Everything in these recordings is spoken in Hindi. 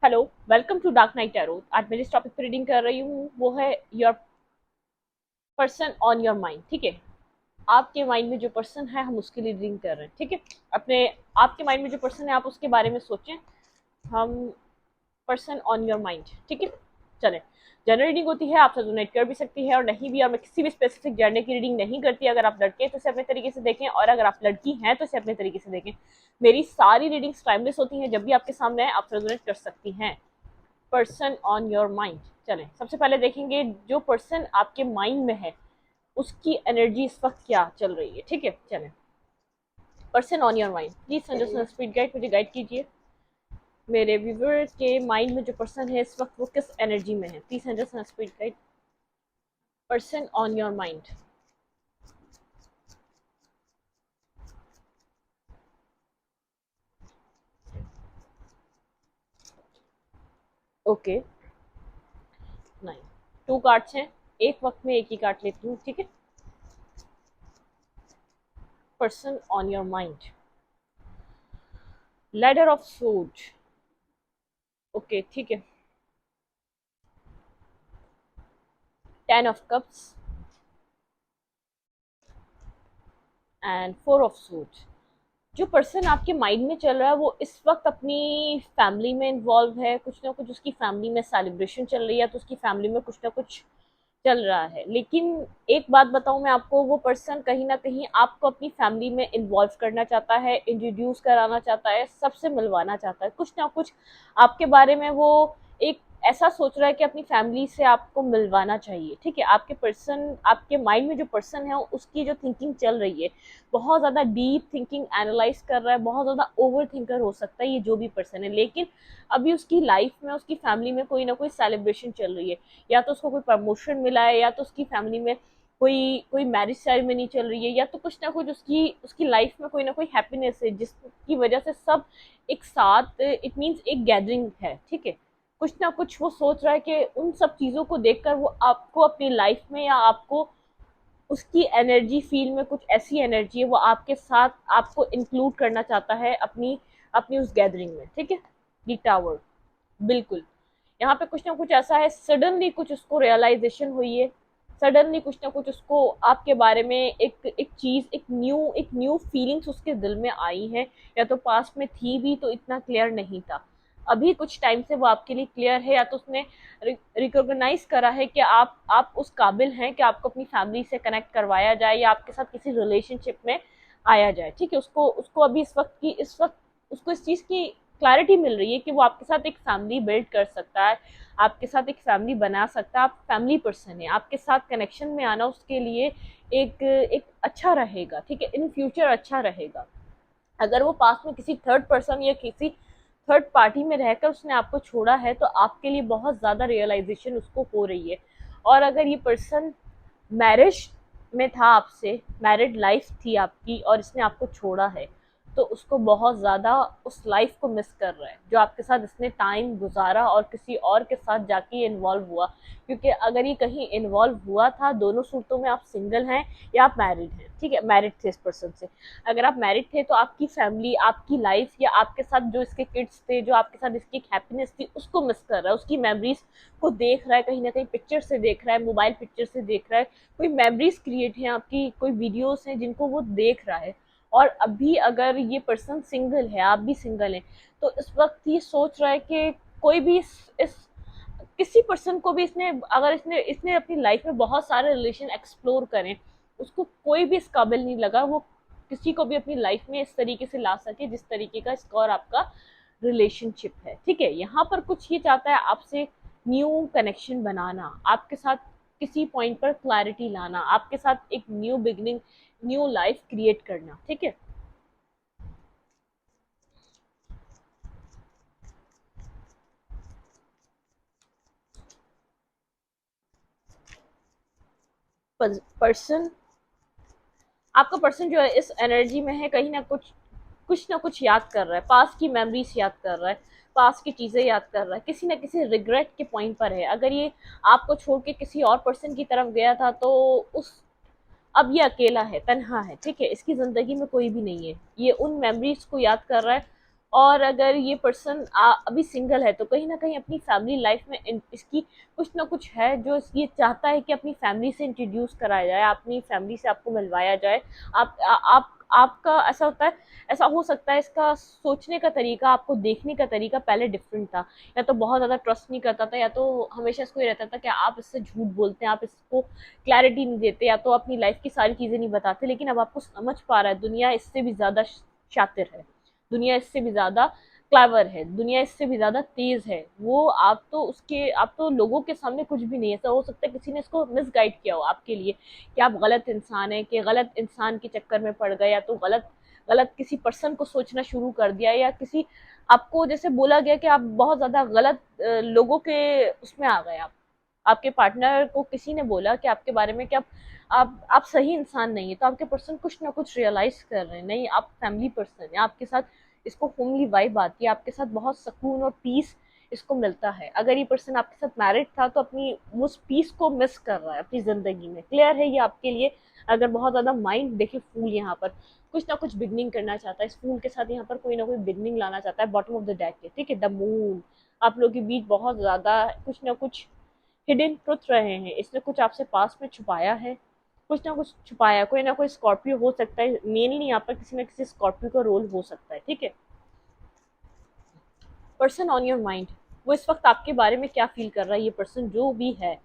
Hello, welcome to dark night tarot. आज मैं जिस टॉपिक पर रीडिंग कर रही हूँ वो है your person on your mind. ठीक है, आपके माइंड में जो पर्सन है हम उसके लिए रीडिंग कर रहे हैं। ठीक है, अपने आपके माइंड में जो पर्सन है आप उसके बारे में सोचें। हम पर्सन ऑन योर माइंड। ठीक है, चलें। जनरल रीडिंग होती है, आप रेजोनेट कर भी सकती है और नहीं भी, और मैं किसी भी स्पेसिफिक जेंडर की रीडिंग नहीं करती। अगर आप लड़के हैं तो इसे अपने तरीके से देखें, और अगर आप लड़की हैं तो इसे अपने तरीके से देखें। मेरी सारी रीडिंग्स टाइमलेस होती हैं, जब भी आपके सामने है आप रेजोनेट कर सकती हैं। Person on your mind. चलें, सबसे पहले देखेंगे जो पर्सन आपके माइंड में है उसकी एनर्जी इस वक्त क्या चल रही है। ठीक है, चलें। Person on your mind, please Sanjay speed guide मुझे गाइड कीजिए। मेरे व्यूवर्स के माइंड में जो पर्सन है इस वक्त वो किस एनर्जी में है, please Sanjay speed guide. Person on your mind. Okay, nine. To cards हैं, एक वक्त में एक ही कार्ड लेती हूँ। ठीक है, person on your mind. Ladder of सोड। ओके, ठीक है। Ten of cups and four of suit. जो पर्सन आपके माइंड में चल रहा है वो इस वक्त अपनी फैमिली में इन्वॉल्व है। कुछ ना कुछ उसकी फैमिली में सेलिब्रेशन चल रही है, तो उसकी फैमिली में कुछ ना कुछ चल रहा है। लेकिन एक बात बताऊं मैं आपको, वो पर्सन कहीं ना कहीं आपको अपनी फैमिली में इन्वॉल्व करना चाहता है, इंट्रोड्यूस कराना चाहता है, सबसे मिलवाना चाहता है। कुछ ना कुछ आपके बारे में वो एक ऐसा सोच रहा है कि अपनी फैमिली से आपको मिलवाना चाहिए। ठीक है, आपके पर्सन, आपके माइंड में जो पर्सन है उसकी जो थिंकिंग चल रही है, बहुत ज़्यादा डीप थिंकिंग एनालाइज कर रहा है, बहुत ज़्यादा ओवर थिंकर हो सकता है ये जो भी पर्सन है। लेकिन अभी उसकी लाइफ में, उसकी फैमिली में कोई ना कोई सेलिब्रेशन चल रही है। या तो उसको कोई प्रमोशन मिला है, या तो उसकी फैमिली में कोई कोई मैरिज सेरेमनी चल रही है, या तो कुछ ना कुछ उसकी उसकी लाइफ में कोई ना कोई हैप्पीनेस है जिसकी वजह से सब एक साथ, इट मीन्स एक गैदरिंग है। ठीक है, कुछ ना कुछ वो सोच रहा है कि उन सब चीज़ों को देखकर वो आपको अपनी लाइफ में, या आपको उसकी एनर्जी फील में कुछ ऐसी एनर्जी है वो आपके साथ आपको इंक्लूड करना चाहता है अपनी अपनी उस गैदरिंग में। ठीक है, दी टावर, बिल्कुल। यहाँ पे कुछ ना कुछ ऐसा है, सडनली कुछ उसको रियलाइजेशन हुई है, सडनली कुछ ना कुछ उसको आपके बारे में एक एक चीज़, एक न्यू फीलिंग्स उसके दिल में आई है। या तो पास्ट में थी भी तो इतना क्लियर नहीं था, अभी कुछ टाइम से वो आपके लिए क्लियर है। या तो उसने रिकॉग्नाइज करा है कि आप उस काबिल हैं कि आपको अपनी फैमिली से कनेक्ट करवाया जाए, या आपके साथ किसी रिलेशनशिप में आया जाए। ठीक है, उसको उसको अभी इस वक्त उसको इस चीज़ की क्लैरिटी मिल रही है कि वो आपके साथ एक फैमिली बिल्ड कर सकता है, आपके साथ एक फैमिली बना सकता है। आप फैमिली पर्सन है, आपके साथ कनेक्शन में आना उसके लिए एक एक अच्छा रहेगा। ठीक है, इन फ्यूचर अच्छा रहेगा। अगर वो पास में किसी थर्ड पर्सन या किसी थर्ड पार्टी में रहकर उसने आपको छोड़ा है तो आपके लिए बहुत ज़्यादा रियलाइजेशन उसको हो रही है। और अगर ये पर्सन मैरिज में था आपसे, मैरिड लाइफ थी आपकी, और इसने आपको छोड़ा है, तो उसको बहुत ज़्यादा उस लाइफ को मिस कर रहा है जो आपके साथ इसने टाइम गुजारा और किसी और के साथ जाके इन्वॉल्व हुआ। क्योंकि अगर ये कहीं इन्वॉल्व हुआ था, दोनों सूरतों में आप सिंगल हैं या आप मैरिड हैं। ठीक है, मैरिड थे इस पर्सन से। अगर आप मैरिड थे तो आपकी फैमिली, आपकी लाइफ, या आपके साथ जो इसके किड्स थे, जो आपके साथ इसकी हैप्पीनेस थी, उसको मिस कर रहा है, उसकी मेमोरीज को देख रहा है, कहीं ना कहीं पिक्चर से देख रहा है, मोबाइल पिक्चर से देख रहा है। कोई मेमोरीज क्रिएट हैं आपकी, कोई वीडियोस हैं जिनको वो देख रहा है। और अभी अगर ये पर्सन सिंगल है, आप भी सिंगल हैं, तो इस वक्त ये सोच रहा है कि कोई भी इस किसी पर्सन को भी इसने, अगर इसने इसने अपनी लाइफ में बहुत सारे रिलेशन एक्सप्लोर करें, उसको कोई भी इस काबिल नहीं लगा वो किसी को भी अपनी लाइफ में इस तरीके से ला सके जिस तरीके का इसका और आपका रिलेशनशिप है। ठीक है, यहाँ पर कुछ ये चाहता है आपसे न्यू कनेक्शन बनाना, आपके साथ किसी पॉइंट पर क्लैरिटी लाना, आपके साथ एक new beginning, new life create करना। ठीक है, पर्सन, आपका पर्सन जो है इस एनर्जी में है, कहीं ना कुछ ना कुछ याद कर रहा है, पास की मेमोरीज याद कर रहा है, पास की चीज़ें याद कर रहा है, किसी न किसी रिग्रेट के पॉइंट पर है। अगर ये आपको छोड़ के किसी और पर्सन की तरफ गया था तो उस अब ये अकेला है, तन्हा है। ठीक है, इसकी ज़िंदगी में कोई भी नहीं है, ये उन मेमोरीज को याद कर रहा है, और अगर ये पर्सन अभी सिंगल है तो कहीं ना कहीं अपनी फैमिली लाइफ में इसकी कुछ ना कुछ है जो ये चाहता है कि अपनी फैमिली से इंट्रोड्यूस कराया जाए, अपनी फैमिली से आपको मिलवाया जाए। आप आपका ऐसा होता है, ऐसा हो सकता है इसका सोचने का तरीका, आपको देखने का तरीका पहले डिफरेंट था। या तो बहुत ज़्यादा ट्रस्ट नहीं करता था, या तो हमेशा इसको ये रहता था कि आप इससे झूठ बोलते हैं, आप इसको क्लैरिटी नहीं देते, या तो अपनी लाइफ की सारी चीज़ें नहीं बताते। लेकिन अब आपको समझ पा रहा है दुनिया इससे भी ज़्यादा शातिर है, दुनिया इससे भी ज़्यादा क्लेवर है, दुनिया इससे भी ज़्यादा तेज़ है। वो आप तो लोगों के सामने कुछ भी नहीं है। ऐसा हो सकता है किसी ने इसको मिसगाइड किया हो आपके लिए कि आप गलत इंसान हैं, कि गलत इंसान के चक्कर में पड़ गए, या तो गलत गलत किसी पर्सन को सोचना शुरू कर दिया, या किसी आपको जैसे बोला गया कि आप बहुत ज़्यादा गलत लोगों के उसमें आ गए। आप आपके पार्टनर को किसी ने बोला कि आपके बारे में कि आप सही इंसान नहीं है, तो आपके पर्सन कुछ ना कुछ रियलाइज कर रहे हैं, नहीं आप फैमिली पर्सन है, आपके साथ इसको होमली वाइब आती है, आपके साथ बहुत सुकून और पीस इसको मिलता है। अगर ये पर्सन आपके साथ मैरिड था तो अपनी उस पीस को मिस कर रहा है अपनी जिंदगी में। क्लियर है ये आपके लिए? अगर बहुत ज्यादा माइंड देखिए, फूल यहाँ पर कुछ ना कुछ बिगनिंग करना चाहता है, इस फूल के साथ यहाँ पर कोई ना कोई बिगनिंग लाना चाहता है बॉटम ऑफ द डेक के, ठीक है। द मून आप लोगों के बीच बहुत ज्यादा कुछ ना कुछ हिडन ट्रुथ रहे हैं, इसने कुछ आपसे पास में छुपाया है, कुछ ना कुछ छुपाया। कोई ना कोई स्कॉर्पियो हो सकता है, मेनली यहाँ पर किसी ना किसी स्कॉर्पियो का रोल हो सकता है, ठीक है। पर्सन ऑन योर माइंड, वो इस वक्त आपके बारे में क्या फील कर रहा है, ये पर्सन जो भी है,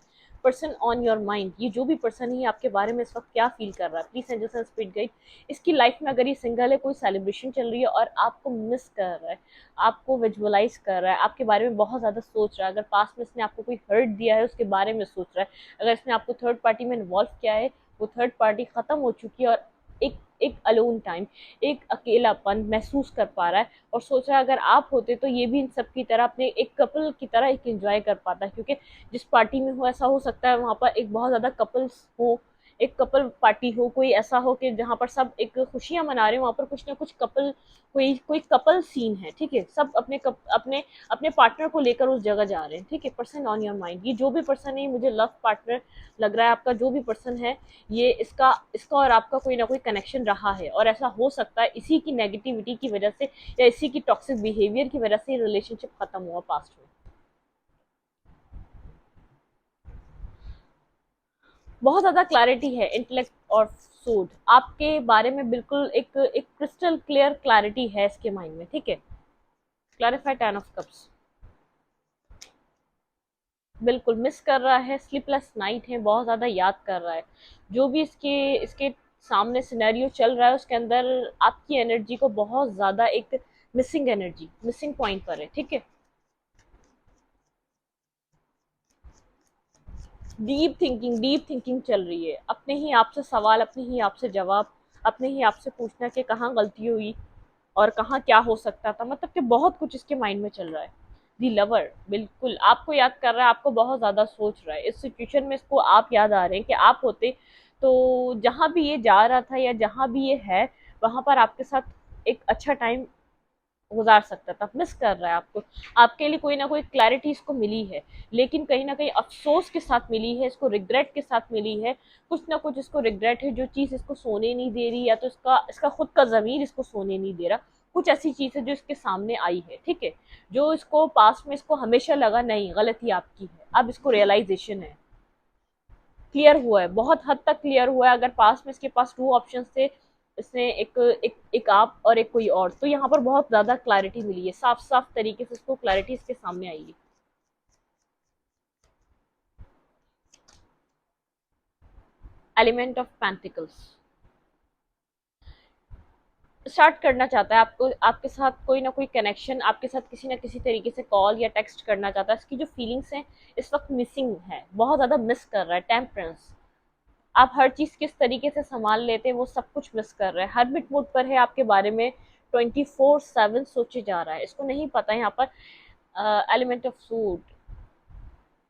पर्सन ऑन योर माइंड, ये जो भी पर्सन है ये आपके बारे में इस वक्त क्या फील कर रहा है। Please angels and spirit guide, इसकी लाइफ में अगर ये सिंगल है, कोई सेलिब्रेशन चल रही है और आपको मिस कर रहा है, आपको विजुअलाइज कर रहा है, आपके बारे में बहुत ज्यादा सोच रहा है, अगर पास्ट में इसने आपको कोई हर्ट दिया है उसके बारे में सोच रहा है, अगर इसने आपको थर्ड पार्टी में इन्वॉल्व किया है, वो थर्ड पार्टी खत्म हो चुकी है और एक एक अलोन टाइम, एक अकेलापन महसूस कर पा रहा है और सोच रहा है अगर आप होते तो ये भी इन सब की तरह अपने एक कपल की तरह एक एंजॉय कर पाता है। क्योंकि जिस पार्टी में हो ऐसा हो सकता है वहाँ पर एक बहुत ज़्यादा कपल्स हो, एक कपल पार्टी हो, कोई ऐसा हो कि जहाँ पर सब एक खुशियाँ मना रहे हैं, वहाँ पर कुछ ना कुछ कपल, कोई कोई कपल सीन है, ठीक है। सब अपने अपने पार्टनर को लेकर उस जगह जा रहे हैं, ठीक है। पर्सन ऑन योर माइंड, ये जो भी पर्सन है मुझे लव पार्टनर लग रहा है, आपका जो भी पर्सन है ये इसका इसका और आपका कोई ना कोई कनेक्शन रहा है, और ऐसा हो सकता है इसी की नेगेटिविटी की वजह से या इसी की टॉक्सिक बिहेवियर की वजह से रिलेशनशिप खत्म हुआ पास्ट में। बहुत ज्यादा क्लैरिटी है, इंटेलेक्ट और सोड आपके बारे में बिल्कुल एक क्रिस्टल क्लियर क्लैरिटी है इसके माइंड में, ठीक है। क्लैरिफाई टेन ऑफ कप्स, बिल्कुल मिस कर रहा है, स्लीपलेस नाइट है, बहुत ज्यादा याद कर रहा है। जो भी इसके इसके सामने सिनेरियो चल रहा है उसके अंदर आपकी एनर्जी को बहुत ज्यादा एक मिसिंग एनर्जी, मिसिंग पॉइंट पर है, ठीक है। डीप थिंकिंग चल रही है, अपने ही आप से सवाल, अपने ही आप से जवाब, अपने ही आप से पूछना कि कहाँ गलती हुई और कहाँ क्या हो सकता था, मतलब कि बहुत कुछ इसके माइंड में चल रहा है। दी लवर बिल्कुल आपको याद कर रहा है, आपको बहुत ज़्यादा सोच रहा है, इस सिचुएशन में इसको आप याद आ रहे हैं कि आप होते तो जहाँ भी ये जा रहा था या जहाँ भी ये है वहाँ पर आपके साथ एक अच्छा टाइम गुजार सकता था। मिस कर रहा है आपको, आपके लिए कोई ना कोई क्लैरिटी इसको मिली है, लेकिन कहीं ना कहीं अफसोस के साथ मिली है, इसको रिग्रेट के साथ मिली है। कुछ ना कुछ इसको रिग्रेट है, जो चीज़ इसको सोने नहीं दे रही, या तो इसका इसका खुद का ज़मीर इसको सोने नहीं दे रहा। कुछ ऐसी चीज़ है जो इसके सामने आई है, ठीक है, जो इसको पास्ट में इसको हमेशा लगा नहीं गलती आपकी है, अब इसको रियलाइजेशन है, क्लियर हुआ है, बहुत हद तक क्लियर हुआ है। अगर पास में इसके पास टू ऑप्शन थे, इसने एक आप और एक कोई और, तो यहाँ पर बहुत ज्यादा क्लैरिटी मिली है, साफ साफ तरीके से इसको क्लैरिटी इसके सामने आई है। एलिमेंट ऑफ पेंटिकल्स स्टार्ट करना चाहता है आपको, आपके साथ कोई ना कोई कनेक्शन, आपके साथ किसी ना किसी तरीके से कॉल या टेक्स्ट करना चाहता है। इसकी जो फीलिंग्स हैं इस वक्त मिसिंग है, बहुत ज्यादा मिस कर रहा है। टेम्परेंस, आप हर चीज़ किस तरीके से संभाल लेते हैं वो सब कुछ मिस कर रहे हैं, हर बिट मूड पर है आपके बारे में, 24/7 सोचे जा रहा है, इसको नहीं पता यहाँ पर। एलिमेंट ऑफ फूड,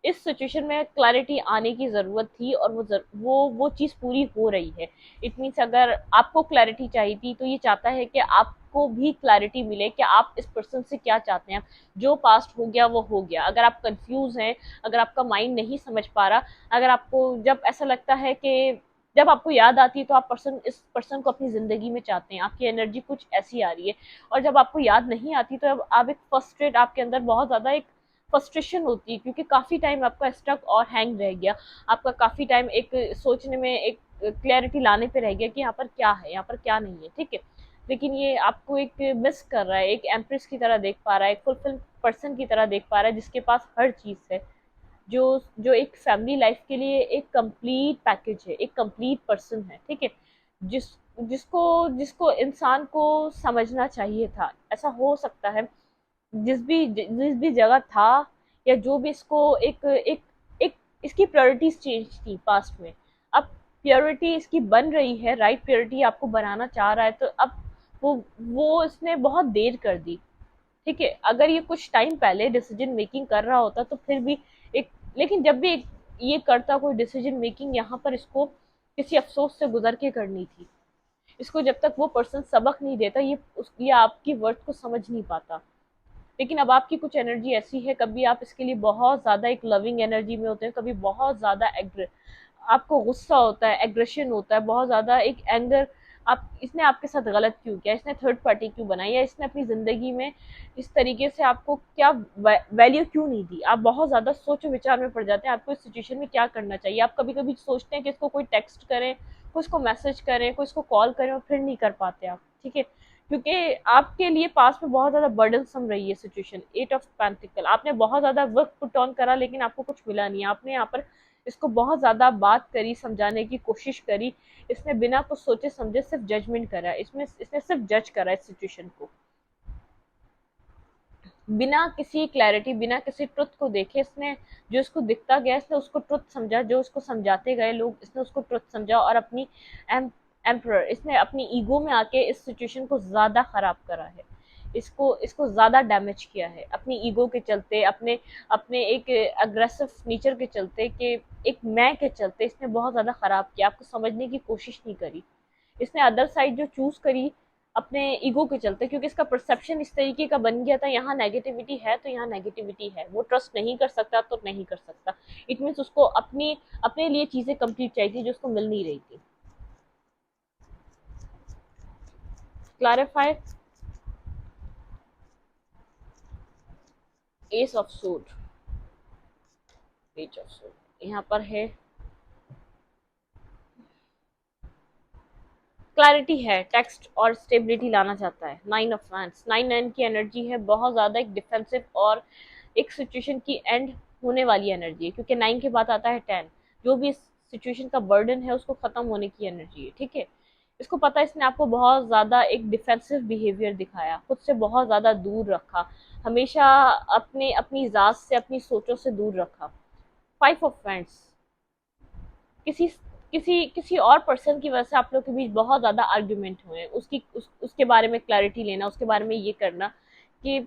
इस सिचुएशन में क्लैरिटी आने की ज़रूरत थी और वो चीज़ पूरी हो रही है। इट मीन्स अगर आपको क्लैरिटी चाहिए थी तो ये चाहता है कि आपको भी क्लैरिटी मिले कि आप इस पर्सन से क्या चाहते हैं। जो पास्ट हो गया वो हो गया, अगर आप कंफ्यूज हैं, अगर आपका माइंड नहीं समझ पा रहा, अगर आपको जब ऐसा लगता है कि जब आपको याद आती है तो आप इस पर्सन को अपनी ज़िंदगी में चाहते हैं, आपकी एनर्जी कुछ ऐसी आ रही है। और जब आपको याद नहीं आती तो अब आप एक फ्रस्ट्रेट, आपके अंदर बहुत ज़्यादा एक फ्रस्ट्रेशन होती है, क्योंकि काफ़ी टाइम आपका स्टक और हैंग रह गया, आपका काफ़ी टाइम एक सोचने में, एक क्लैरिटी लाने पे रह गया कि यहाँ पर क्या है, यहाँ पर क्या नहीं है, ठीक है। लेकिन ये आपको एक मिस कर रहा है, एक एम्प्रेस की तरह देख पा रहा है, एक फुलफिल पर्सन की तरह देख पा रहा है, जिसके पास हर चीज़ है, जो जो एक फैमिली लाइफ के लिए एक कंप्लीट पैकेज है, एक कंप्लीट पर्सन है, ठीक है। जिस जिसको जिसको इंसान को समझना चाहिए था। ऐसा हो सकता है जिस भी जगह था, या जो भी इसको एक एक एक इसकी प्रायोरिटीज चेंज थी पास्ट में, अब प्योरिटी इसकी बन रही है, राइट प्योरिटी आपको बनाना चाह रहा है, तो अब वो इसने बहुत देर कर दी, ठीक है। अगर ये कुछ टाइम पहले डिसीजन मेकिंग कर रहा होता तो फिर भी एक, लेकिन जब भी ये करता कोई डिसीजन मेकिंग, यहाँ पर इसको किसी अफसोस से गुजर के करनी थी। इसको जब तक वो पर्सन सबक नहीं देता, ये आपकी वर्थ को समझ नहीं पाता। लेकिन अब आपकी कुछ एनर्जी ऐसी है, कभी आप इसके लिए बहुत ज़्यादा एक लविंग एनर्जी में होते हैं, कभी बहुत ज़्यादा आपको गुस्सा होता है, एग्रेशन होता है, बहुत ज़्यादा एक एंगर, आप इसने आपके साथ गलत क्यों किया, इसने थर्ड पार्टी क्यों बनाई, या इसने अपनी ज़िंदगी में इस तरीके से आपको क्या वैल्यू क्यों नहीं दी। आप बहुत ज़्यादा सोच विचार में पड़ जाते हैं, आपको इस सिचुएशन में क्या करना चाहिए। आप कभी कभी सोचते हैं कि इसको कोई टेक्स्ट करें, कोई इसको मैसेज करें, कोई इसको कॉल करें, और फिर नहीं कर पाते आप, ठीक है। क्योंकि आपके लिए पास में बहुत ज़्यादा बर्डनसम रही है सिचुएशन। एट ऑफ पेंटिकल, आपने बहुत ज़्यादा वर्क पुट ऑन करा, लेकिन आपको कुछ मिला नहीं। आपने यहाँ पर इसको बहुत ज़्यादा बात करी, समझाने की कोशिश करी, इसने बिना कुछ सोचे समझे सिर्फ जजमेंट करा, इसने सिर्फ जज करा इस सिचुएशन को, बिना किसी क्लैरिटी, बिना किसी ट्रुथ को देखे। इसने जो इसको दिखता गया, इसने उसको ट्रुथ समझा, जो उसको समझाते गए लोग, इसने उसको ट्रुथ समझा, और अपनी एम्प्रर, इसने अपनी ईगो में आके इस सिचुएशन को ज़्यादा ख़राब करा है, इसको इसको ज़्यादा डैमेज किया है अपनी ईगो के चलते, अपने अपने एक अग्रेसिव नेचर के चलते, कि एक मैं के चलते इसने बहुत ज़्यादा ख़राब किया, आपको समझने की कोशिश नहीं करी। इसने अदर साइड जो चूज करी अपने ईगो के चलते, क्योंकि इसका परसेप्शन इस तरीके का बन गया था, यहाँ नेगेटिविटी है तो यहाँ नेगेटिविटी है, वो ट्रस्ट नहीं कर सकता तो नहीं कर सकता। इट मीन्स उसको अपनी अपने लिए चीजें कंप्लीट चाहिए थी, जो उसको मिल नहीं रही थी। Clarify. S of suit, page of suit यहाँ पर है, क्लैरिटी है, टेक्स्ट और स्टेबिलिटी लाना चाहता है। Nine of wands, nine nine की एनर्जी है, बहुत ज़्यादा एक डिफेंसिव और एक सिचुएशन की एंड होने वाली एनर्जी है, क्योंकि नाइन के बाद आता है टेन, जो भी इस सिचुएशन का बर्डन है उसको ख़त्म होने की एनर्जी है, ठीक है। इसको पता है, इसने आपको बहुत ज़्यादा एक डिफेंसिव बिहेवियर दिखाया, खुद से बहुत ज़्यादा दूर रखा, हमेशा अपने अपनी ज़ात से, अपनी सोचों से दूर रखा। फाइव ऑफ वैंड्स, किसी किसी और पर्सन की वजह से आप लोग के बीच बहुत ज़्यादा आर्ग्यूमेंट हुए हैं, उसके बारे में क्लैरिटी लेना, उसके बारे में ये करना कि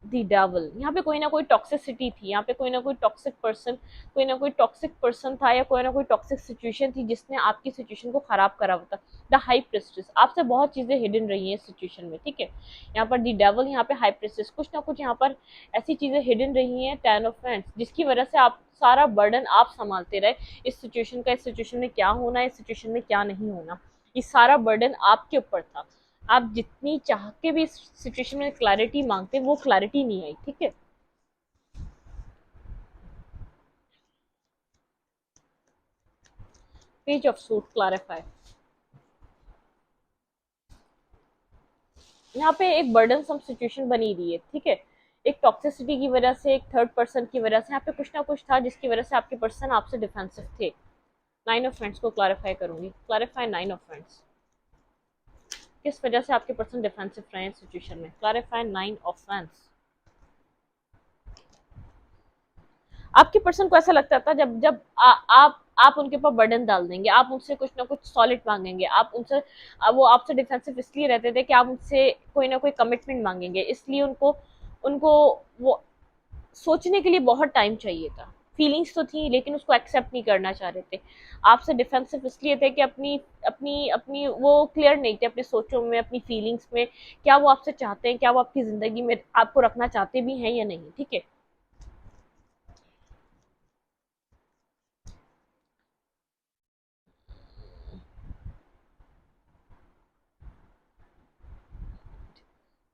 दी डेविल, यहाँ पे कोई ना कोई टॉक्सिसिटी थी, यहाँ पे कोई ना कोई टॉक्सिक पर्सन, कोई ना कोई टॉक्सिक पर्सन था, या कोई ना कोई टॉक्सिक सिचुएशन थी जिसने आपकी सिचुएशन को खराब करा हुआ था। द हाई प्रेस्टिस, आपसे बहुत चीजें हिडन रही हैं इस सिचुएशन में, ठीक है। यहाँ पर दी डेविल, यहाँ पे हाई प्रेस्टिस, कुछ ना कुछ यहाँ पर ऐसी चीजें हिडन रही हैं, टेन ऑफ फ्रेंड्स, जिसकी वजह से आप सारा बर्डन आप संभालते रहे, इस सिचुएशन का, इस सिचुएशन में क्या होना है, इस सिचुएशन में क्या नहीं होना, ये सारा बर्डन आपके ऊपर था। आप जितनी चाह के भी इस सिचुएशन में क्लैरिटी मांगते, वो क्लैरिटी नहीं आई, ठीक है। पेज ऑफ सूट, क्लैरिफाई, यहाँ पे एक बर्डन सम सिचुएशन बनी रही है, ठीक है। एक टॉक्सिसिटी की वजह से, एक थर्ड पर्सन की वजह से, यहाँ पे कुछ ना कुछ था जिसकी वजह से आपके पर्सन आपसे डिफेंसिव थे। नाइन ऑफ फ्रेंड्स को क्लैरिफाई करूंगी, क्लैरिफाई नाइन ऑफ फ्रेंड्स, किस वजह से आपके पर्सन डिफेंसिव रहे हैं सिचुएशन में। क्लैरिफाई नाइन ऑफ फ्रेंड्स, आपके पर्सन को ऐसा लगता था, जब जब आप उनके ऊपर बर्डन डाल देंगे, आप उनसे कुछ ना कुछ सॉलिड मांगेंगे, आप उनसे वो आपसे डिफेंसिव इसलिए रहते थे कि आप उनसे कोई ना कोई कमिटमेंट मांगेंगे, इसलिए उनको उनको वो सोचने के लिए बहुत टाइम चाहिए था। फीलिंग्स तो थी, लेकिन उसको एक्सेप्ट नहीं करना चाह रहे थे। आपसे डिफेंसिव इसलिए थे कि अपनी अपनी अपनी वो क्लियर नहीं थे अपनी सोचों में, अपनी फीलिंग्स में, क्या वो आपसे चाहते हैं, क्या वो आपकी जिंदगी में आपको रखना चाहते भी हैं या नहीं, ठीक है।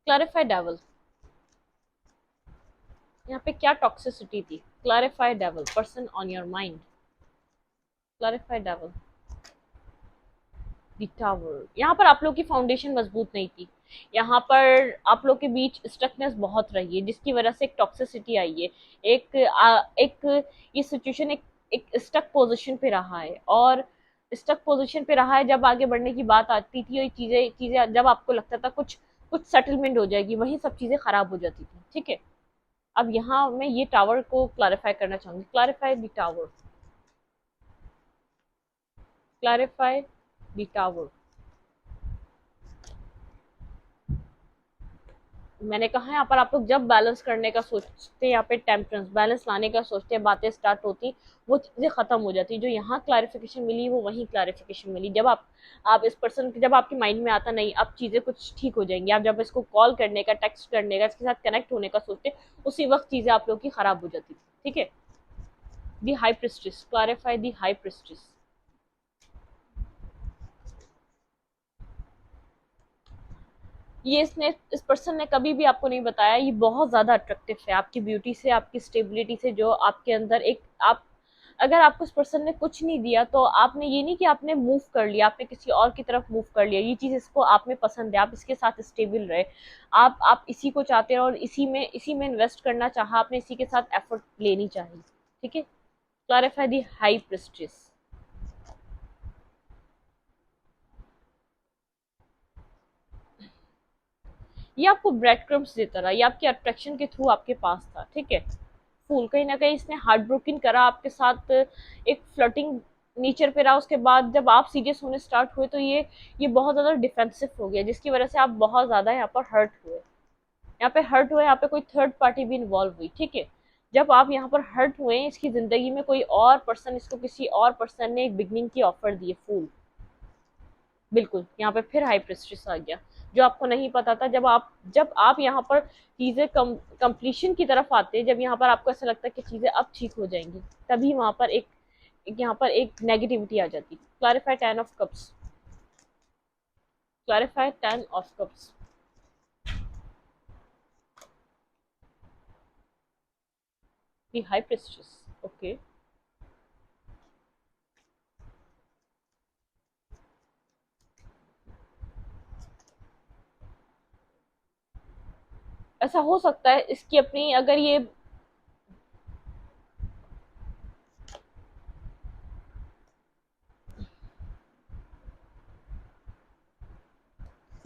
क्लैरिफाई डेविल, यहाँ पे क्या टॉक्सिसिटी थी? Clarify devil, person on your mind. Clarify devil, the tower, यहाँ पर आप लोग की फाउंडेशन मजबूत नहीं थी। यहाँ पर आप लोग के बीच स्टकनेस बहुत रही है, जिसकी वजह से एक टॉक्सिसिटी आई है। एक ये सिचुएशन एक स्टक पोजीशन पे रहा है, और स्टक पोजीशन पे रहा है। जब आगे बढ़ने की बात आती थी, ये चीजें चीजें जब आपको लगता था कुछ कुछ सेटलमेंट हो जाएगी, वहीं सब चीजें खराब हो जाती थी। ठीक है, अब यहाँ मैं ये टावर को क्लैरिफाई करना चाहूंगी। Clarify the tower, clarify the tower. मैंने कहा यहाँ पर आप लोग जब बैलेंस करने का सोचते हैं, यहाँ पे टेम्परेंस बैलेंस लाने का सोचते हैं, बातें स्टार्ट होती, वो चीजें खत्म हो जाती। जो यहाँ क्लैरिफिकेशन मिली वो वहीं क्लैरिफिकेशन मिली। जब आप इस पर्सन जब आपके माइंड में आता नहीं, अब चीजें कुछ ठीक हो जाएंगी, आप जब इसको कॉल करने का, टेक्स्ट करने का, इसके साथ कनेक्ट होने का सोचते, उसी वक्त चीजें आप लोग की खराब हो जाती थी। ठीक है, दी हाई प्रिस्टिस, क्लैरिफाई दी हाई प्रिस्टिस। ये इसने इस पर्सन ने कभी भी आपको नहीं बताया, ये बहुत ज्यादा अट्रैक्टिव है आपकी ब्यूटी से, आपकी स्टेबिलिटी से, जो आपके अंदर एक आप, अगर आपको इस पर्सन ने कुछ नहीं दिया तो आपने ये नहीं कि आपने मूव कर लिया, आपने किसी और की तरफ मूव कर लिया। ये चीज इसको आप में पसंद है, आप इसके साथ स्टेबल रहे, आप इसी को चाहते हैं, और इसी में इन्वेस्ट करना चाहा आपने, इसी के साथ एफर्ट लेनी चाहिए। ठीक है, क्लैरिफाई दी हाई प्रिस्ट्रेस। ये आपको ब्रेड क्रम्स देता रहा, ये आपके अट्रैक्शन के थ्रू आपके पास था। ठीक है, फूल कहीं ना कहीं इसने हार्ट ब्रोकन करा आपके साथ, एक फ्लर्टिंग नेचर पे रहा। उसके बाद जब आप सीरियस होने स्टार्ट हुए तो ये बहुत ज़्यादा डिफेंसिव हो गया, जिसकी वजह से आप बहुत ज़्यादा यहाँ पर हर्ट हुए। यहाँ पे हर्ट हुए, यहाँ पे कोई थर्ड पार्टी भी इन्वॉल्व हुई। ठीक है, जब आप यहाँ पर हर्ट हुए, इसकी ज़िंदगी में कोई और पर्सन, इसको किसी और पर्सन ने एक बिगनिंग की ऑफर दी है, फूल। बिल्कुल, यहाँ पे फिर हाई प्रेस्टिज आ गया, जो आपको नहीं पता था। जब आप यहाँ पर चीजें कंप्लीशन की तरफ आते हैं, जब यहाँ पर आपको ऐसा लगता है कि चीजें अब ठीक हो जाएंगी, तभी वहां पर यहाँ पर एक नेगेटिविटी आ जाती। Clarify ten of cups, clarify ten of cups. The high prestige, okay. ऐसा हो सकता है इसकी अपनी, अगर ये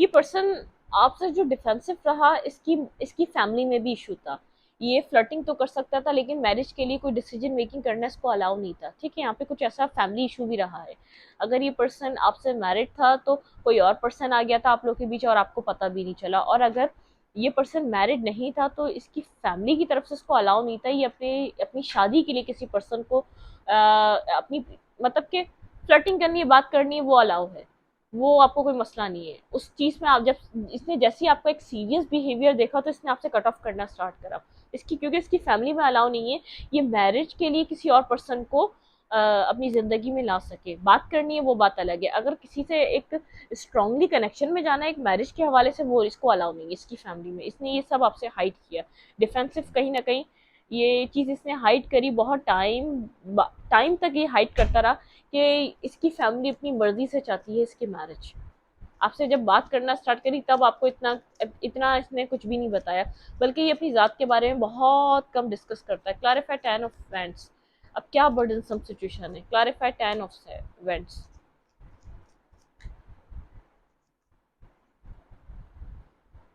पर्सन आपसे जो डिफेंसिव रहा, इसकी इसकी फैमिली में भी इशू था। ये फ्लर्टिंग तो कर सकता था, लेकिन मैरिज के लिए कोई डिसीजन मेकिंग करना इसको अलाउ नहीं था। ठीक है, यहाँ पे कुछ ऐसा फैमिली इशू भी रहा है। अगर ये पर्सन आपसे मैरिड था तो कोई और पर्सन आ गया था आप लोग के बीच, और आपको पता भी नहीं चला। और अगर ये पर्सन मैरिड नहीं था तो इसकी फैमिली की तरफ से इसको अलाउ नहीं था, ये अपने अपनी शादी के लिए किसी पर्सन को अपनी, मतलब कि फ्लर्टिंग करनी है, बात करनी है, वो अलाउ है। वो आपको कोई मसला नहीं है उस चीज में। आप जब इसने जैसे ही आपका एक सीरियस बिहेवियर देखा तो इसने आपसे कट ऑफ करना स्टार्ट करा। इसकी, क्योंकि इसकी फैमिली में अलाउ नहीं है ये मैरिज के लिए किसी और पर्सन को अपनी जिंदगी में ला सके। बात करनी है वो बात अलग है, अगर किसी से एक स्ट्रांगली कनेक्शन में जाना है एक मैरिज के हवाले से, वो इसको अलाउ नहीं है इसकी फैमिली में। इसने ये सब आपसे हाइड किया, डिफेंसिव कहीं ना कहीं ये चीज इसने हाइड करी, बहुत टाइम टाइम तक ये हाइड करता रहा कि इसकी फैमिली अपनी मर्जी से चाहती है इसकी मैरिज। आपसे जब बात करना स्टार्ट करी तब आपको इतना इतना इसने कुछ भी नहीं बताया, बल्कि ये अपनी जात के बारे में बहुत कम डिस्कस करता है। Clarify ten of vents. अब क्या बर्डनसम सिचुएशन है? Clarify ten of vents.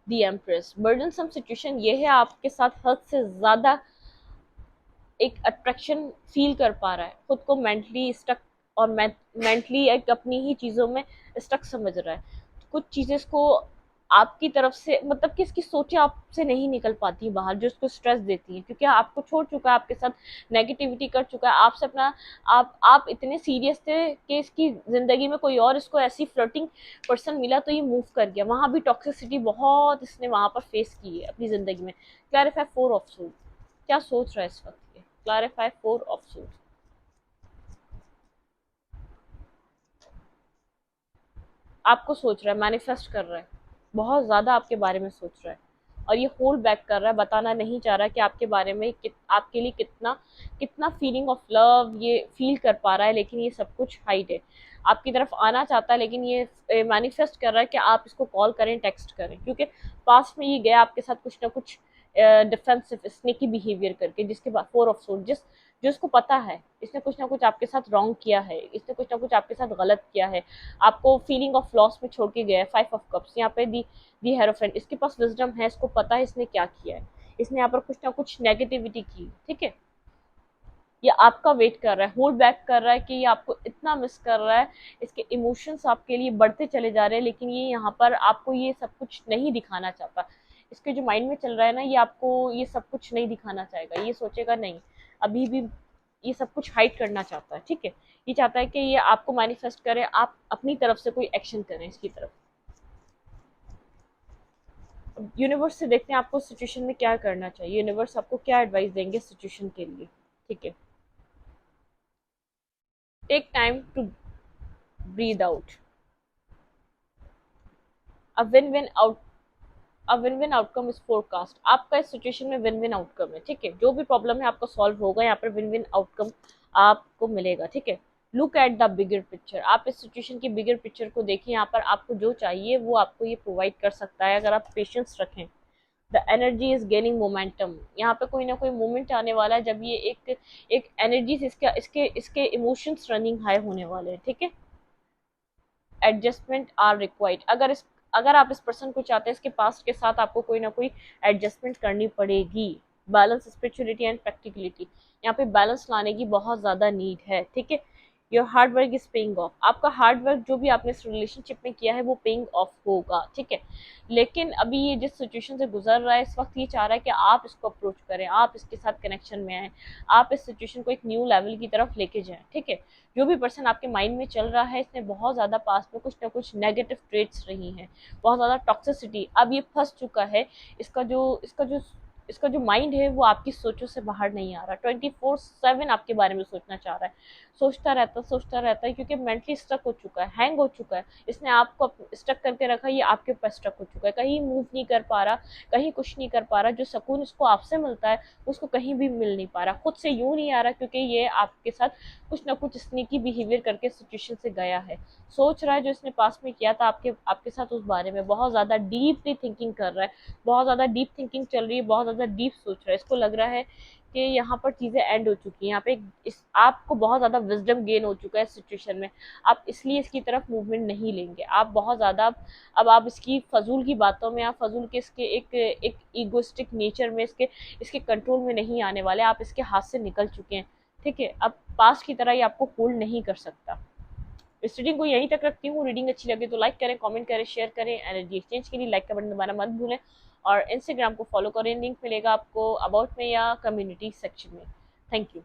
The empress, burdensome situation ये है आपके साथ हद से ज्यादा एक अट्रैक्शन फील कर पा रहा है, खुद को मेंटली स्टक, और मेंटली एक अपनी ही चीज़ों में स्टक समझ रहा है। कुछ चीज़ें इसको आपकी तरफ से, मतलब कि इसकी सोचें आपसे नहीं निकल पाती बाहर, जो इसको स्ट्रेस देती हैं, क्योंकि आपको छोड़ चुका है, आपके साथ नेगेटिविटी कर चुका है, आपसे अपना आप इतने सीरियस थे कि इसकी ज़िंदगी में कोई और इसको ऐसी फ्लर्टिंग पर्सन मिला तो ये मूव कर गया। वहाँ भी टॉक्सिसिटी बहुत इसने वहाँ पर फेस की है अपनी ज़िंदगी में। क्लैरिफाई फोर ऑफ सूट, क्या सोच रहा है इस वक्त ये? Clarify four of suit. आपको सोच रहा है, मैनिफेस्ट कर रहा है, बहुत ज्यादा आपके बारे में सोच रहा है। और ये होल्ड बैक कर रहा है, बताना नहीं चाह रहा कि आपके बारे में आपके लिए कितना कितना फीलिंग ऑफ लव ये फील कर पा रहा है, लेकिन ये सब कुछ हाइड है। आपकी तरफ आना चाहता है, लेकिन ये मैनिफेस्ट कर रहा है कि आप इसको कॉल करें, टेक्स्ट करें, क्योंकि पास्ट में ये गया आपके साथ कुछ ना कुछ डिफेंसिव स्नेकी बिहेवियर करके, जिसके बाद फोर ऑफ सोर्ड, जो इसको पता है इसने कुछ ना कुछ आपके साथ रॉन्ग किया है, इसने कुछ ना कुछ आपके साथ गलत किया है, आपको फीलिंग ऑफ लॉस में छोड़ के गया है। फाइव ऑफ कप्स यहाँ पे दी हेरोफेंट, इसके पास विजडम है, इसको पता है इसने क्या किया है, इसने यहाँ पर कुछ ना कुछ नेगेटिविटी की, ठीक है। ये आपका वेट कर रहा है, होल्ड बैक कर रहा है कि ये आपको इतना मिस कर रहा है, इसके इमोशंस आपके लिए बढ़ते चले जा रहे हैं, लेकिन ये यहाँ पर आपको ये सब कुछ नहीं दिखाना चाहता। इसके जो माइंड में चल रहा है ना, ये आपको ये सब कुछ नहीं दिखाना चाहेगा, ये सोचेगा नहीं, अभी भी ये सब कुछ हाइड करना चाहता है, ठीक है। ये चाहता है कि ये आपको मैनिफेस्ट करे, आप अपनी तरफ से कोई एक्शन करें इसकी तरफ। यूनिवर्स से देखते हैं आपको सिचुएशन में क्या करना चाहिए, यूनिवर्स आपको क्या एडवाइस देंगे सिचुएशन के लिए, ठीक है। Take time to breathe out. A win win out a win win outcome is forecast. आपका इस सिचुएशन में विन विन आउटकम है, ठीक है। जो भी प्रॉब्लम है आपका सॉल्व होगा, यहाँ पर विन विन आउटकम आपको मिलेगा, ठीक है। Look at the bigger picture. आप इस सिचुएशन की बिगर पिक्चर को देखिए, यहाँ पर आपको जो चाहिए वो आपको ये प्रोवाइड कर सकता है, अगर आप पेशेंस रखें। The energy is gaining momentum. यहाँ पे कोई ना कोई मोमेंट आने वाला है जब ये एक एनर्जी से इसके इसके इसके इमोशंस रनिंग हाई होने वाले हैं, ठीक है। Adjustment are required. अगर आप इस पर्सन को चाहते हैं, इसके पास्ट के साथ आपको कोई ना कोई एडजस्टमेंट करनी पड़ेगी। Balance spirituality and practicality. यहाँ पे बैलेंस लाने की बहुत ज़्यादा नीड है, ठीक है। Your hard work is paying off. आपका हार्ड वर्क जो भी आपने इस रिलेशनशिप में किया है वो पेइंग ऑफ होगा, ठीक है। लेकिन अभी ये जिस सिचुएशन से गुजर रहा है इस वक्त, ये चाह रहा है कि आप इसको अप्रोच करें, आप इसके साथ कनेक्शन में आए, आप इस सिचुएशन को एक न्यू लेवल की तरफ लेके जाएं, ठीक है। जो भी पर्सन आपके माइंड में चल रहा है, इसने बहुत ज़्यादा पास्ट में कुछ ना कुछ नेगेटिव ट्रेट्स रही हैं, बहुत ज़्यादा टॉक्सिसिटी। अब ये फंस चुका है। इसका जो माइंड है वो आपकी सोचों से बाहर नहीं आ रहा, 24/7 आपके बारे में सोचना चाह रहा है, सोचता रहता है, क्योंकि मेंटली स्टक हो चुका है, हैंग हो चुका है। इसने आपको स्टक करके रखा, ये आपके ऊपर स्टक हो चुका है, कहीं मूव नहीं कर पा रहा, कहीं कुछ नहीं कर पा रहा। जो सुकून इसको आपसे मिलता है उसको कहीं भी मिल नहीं पा रहा, खुद से यूं नहीं आ रहा, क्योंकि ये आपके साथ कुछ ना कुछ स्नीकी बिहेवियर करके सिचुएशन से गया है। सोच रहा है जो इसने पास में किया था आपके आपके साथ, उस बारे में बहुत ज़्यादा डीपली थिंकिंग कर रहा है, बहुत ज़्यादा डीप थिंकिंग चल रही है, बहुत ज़्यादा डीप सोच रहा है। इसको लग रहा है कि यहाँ पर चीज़ें एंड हो चुकी हैं, यहाँ पे इस आपको बहुत ज़्यादा विजडम गेन हो चुका है इस सिचुएशन में। आप इसलिए इसकी तरफ मूवमेंट नहीं लेंगे, आप बहुत ज़्यादा अब आप इसकी फजूल की बातों में, आप फजूल के इसके एक ईगोइस्टिक नेचर में, इसके कंट्रोल में नहीं आने वाले, आप इसके हाथ से निकल चुके हैं, ठीक है। अब पास्ट की तरह ये आपको होल्ड नहीं कर सकता। इस रीडिंग को यहीं तक रखती हूँ। रीडिंग अच्छी लगे तो लाइक करें, कमेंट करें, शेयर करें। एनर्जी एक्सचेंज के लिए लाइक का बटन दबाना मत भूलें, और इंस्टाग्राम को फॉलो करें, लिंक मिलेगा आपको अबाउट में या कम्युनिटी सेक्शन में। Thank you.